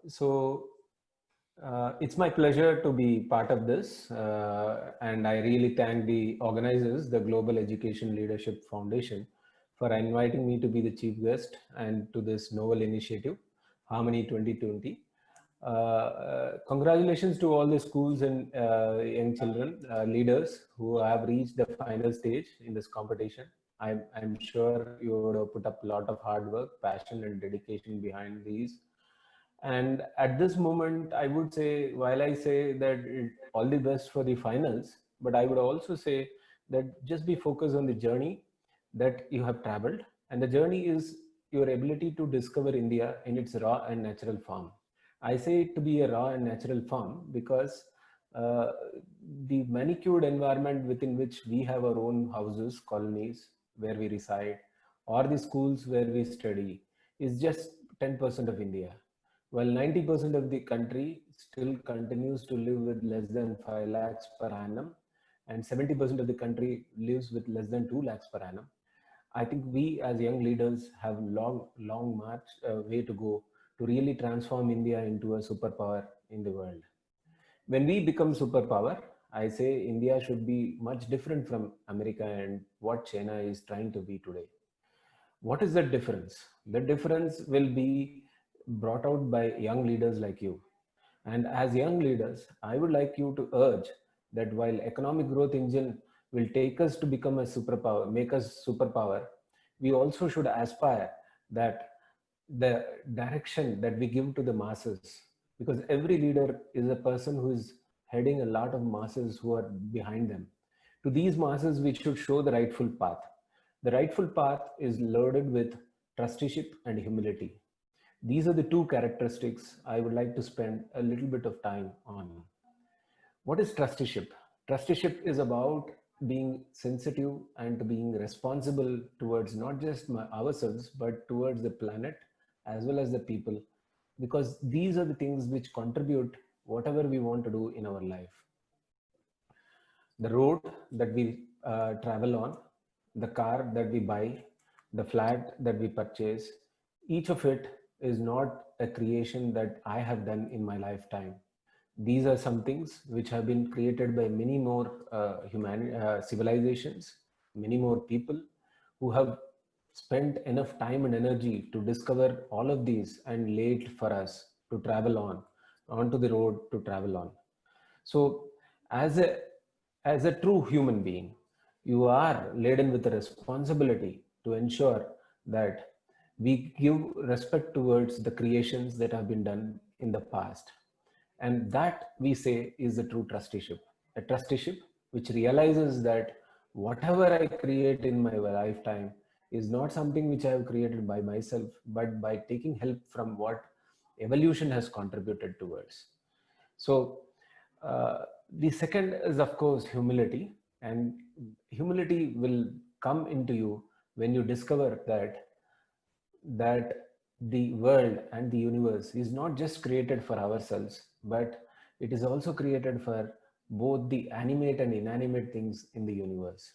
So it's my pleasure to be part of this, and I really thank the organizers, the Global Education Leadership Foundation, for inviting me to be the chief guest and to this novel initiative, Harmony 2020. Congratulations to all the schools and young children, leaders who have reached the final stage in this competition. I'm sure you would have put up a lot of hard work, passion, and dedication behind these. And at this moment, I would say, while I say that all the best for the finals, but I would also say that just be focused on the journey that you have traveled. And the journey is your ability to discover India in its raw and natural form. I say it to be a raw and natural form because uh, the manicured environment within which we have our own houses, colonies where we reside, or the schools where we study is just 10% of India, while 90% of the country still continues to live with less than 5 lakhs per annum, and 70% of the country lives with less than 2 lakhs per annum. I think we as young leaders have long march way to go to really transform India into a superpower in the world. When we become superpower, I say India should be much different from America and what China is trying to be today. What is the difference? The difference will be brought out by young leaders like you. And as young leaders, I would like you to urge that while economic growth engine will take us to become a superpower, make us superpower, we also should aspire that the direction that we give to the masses, because every leader is a person who is heading a lot of masses who are behind them. To these masses, we should show the rightful path. The rightful path is loaded with trusteeship and humility. These are the two characteristics I would like to spend a little bit of time on. What is trusteeship? Trusteeship is about being sensitive and being responsible towards not just ourselves, but towards the planet as well as the people, because these are the things which contribute whatever we want to do in our life. The road that we travel on, the car that we buy, the flat that we purchase, each of it is not a creation that I have done in my lifetime. These are some things which have been created by many more civilizations, many more people who have spent enough time and energy to discover all of these and lay it for us to travel onto the road to travel on. So as a true human being, you are laden with a responsibility to ensure that we give respect towards the creations that have been done in the past. And that we say is the true trusteeship. A trusteeship which realizes that whatever I create in my lifetime is not something which I have created by myself, but by taking help from what evolution has contributed towards. So the second is, of course, humility. And humility will come into you when you discover that the world and the universe is not just created for ourselves, but it is also created for both the animate and inanimate things in the universe.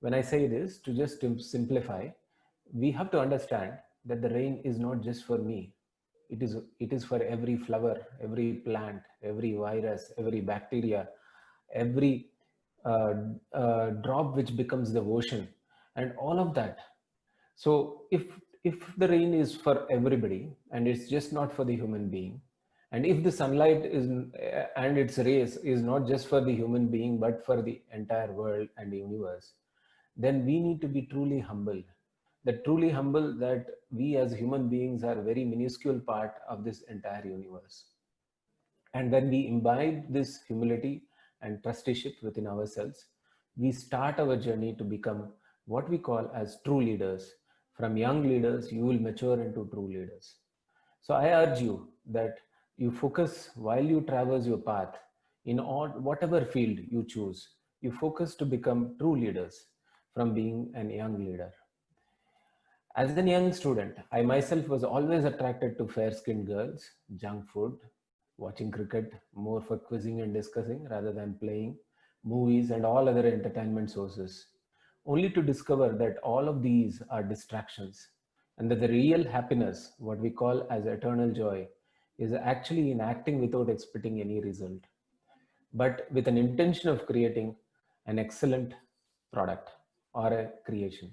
When I say this, to just simplify, we have to understand that the rain is not just for me. It is for every flower, every plant, every virus, every bacteria, every uh, drop which becomes the ocean, and all of that. So if the rain is for everybody and it's just not for the human being, and if the sunlight is and its rays is not just for the human being but for the entire world and the universe, then we need to be truly humble. That truly humble that we as human beings are a very minuscule part of this entire universe. And when we imbibe this humility and trusteeship within ourselves, we start our journey to become what we call as true leaders. From young leaders, you will mature into true leaders. So I urge you that you focus while you traverse your path in all, whatever field you choose, you focus to become true leaders from being a young leader. As a young student, I myself was always attracted to fair-skinned girls, junk food, watching cricket more for quizzing and discussing rather than playing, movies and all other entertainment sources, only to discover that all of these are distractions and that the real happiness, what we call as eternal joy, is actually in acting without expecting any result, but with an intention of creating an excellent product or a creation.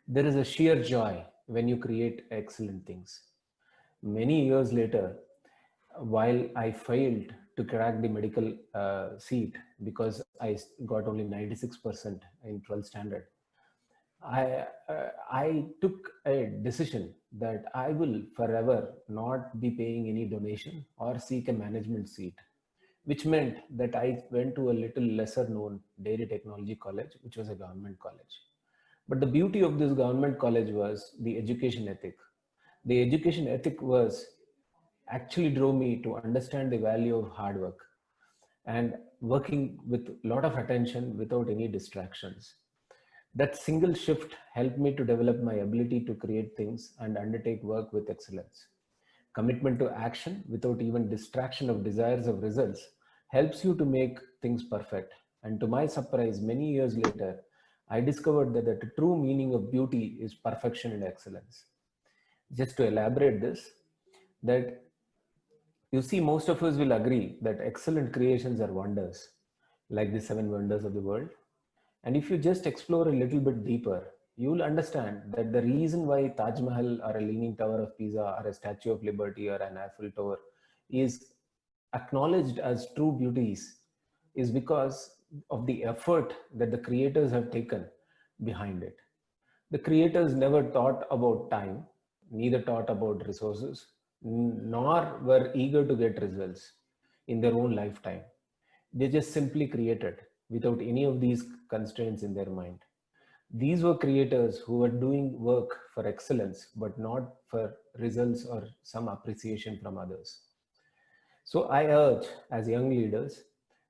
There is a sheer joy when you create excellent things. Many years later, while I failed to crack the medical seat because I got only 96% in 12th standard, I took a decision that I will forever not be paying any donation or seek a management seat, which meant that I went to a little lesser known dairy technology college, which was a government college. But the beauty of this government college was the education ethic. The education ethic was actually drove me to understand the value of hard work and working with a lot of attention without any distractions. That single shift helped me to develop my ability to create things and undertake work with excellence. Commitment to action without even distraction of desires of results helps you to make things perfect. And to my surprise, many years later, I discovered that the true meaning of beauty is perfection and excellence. Just to elaborate this, that you see, most of us will agree that excellent creations are wonders, like the seven wonders of the world. And if you just explore a little bit deeper, you will understand that the reason why Taj Mahal or a Leaning Tower of Pisa or a Statue of Liberty or an Eiffel Tower is acknowledged as true beauties is because of the effort that the creators have taken behind it. The creators never thought about time, neither thought about resources, nor were eager to get results in their own lifetime. They just simply created without any of these constraints in their mind. These were creators who were doing work for excellence, but not for results or some appreciation from others. So I urge as young leaders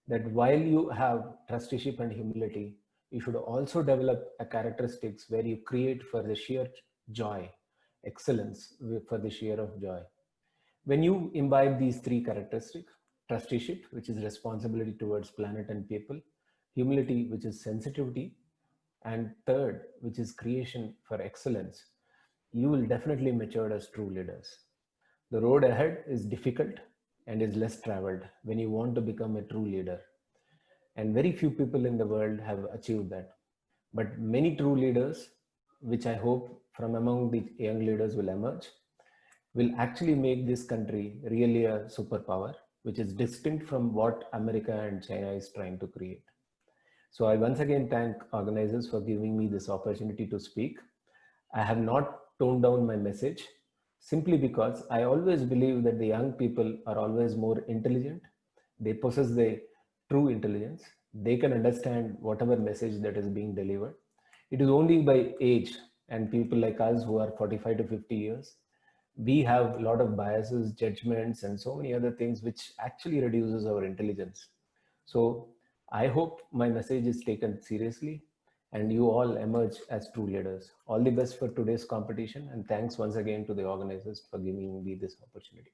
that while you have trusteeship and humility, you should also develop a characteristics where you create for the sheer joy, excellence for the sheer of joy. When you imbibe these three characteristics, trusteeship, which is responsibility towards planet and people, humility, which is sensitivity, and third, which is creation for excellence, you will definitely mature as true leaders. The road ahead is difficult and is less traveled when you want to become a true leader. And very few people in the world have achieved that. But many true leaders, which I hope from among the young leaders will emerge, will actually make this country really a superpower, which is distinct from what America and China is trying to create. So I once again thank organizers for giving me this opportunity to speak. I have not toned down my message simply because I always believe that the young people are always more intelligent. They possess the true intelligence. They can understand whatever message that is being delivered. It is only by age and people like us who are 45 to 50 years, we have a lot of biases, judgments, and so many other things which actually reduces our intelligence. So I hope my message is taken seriously and you all emerge as true leaders. All the best for today's competition, and thanks once again to the organizers for giving me this opportunity.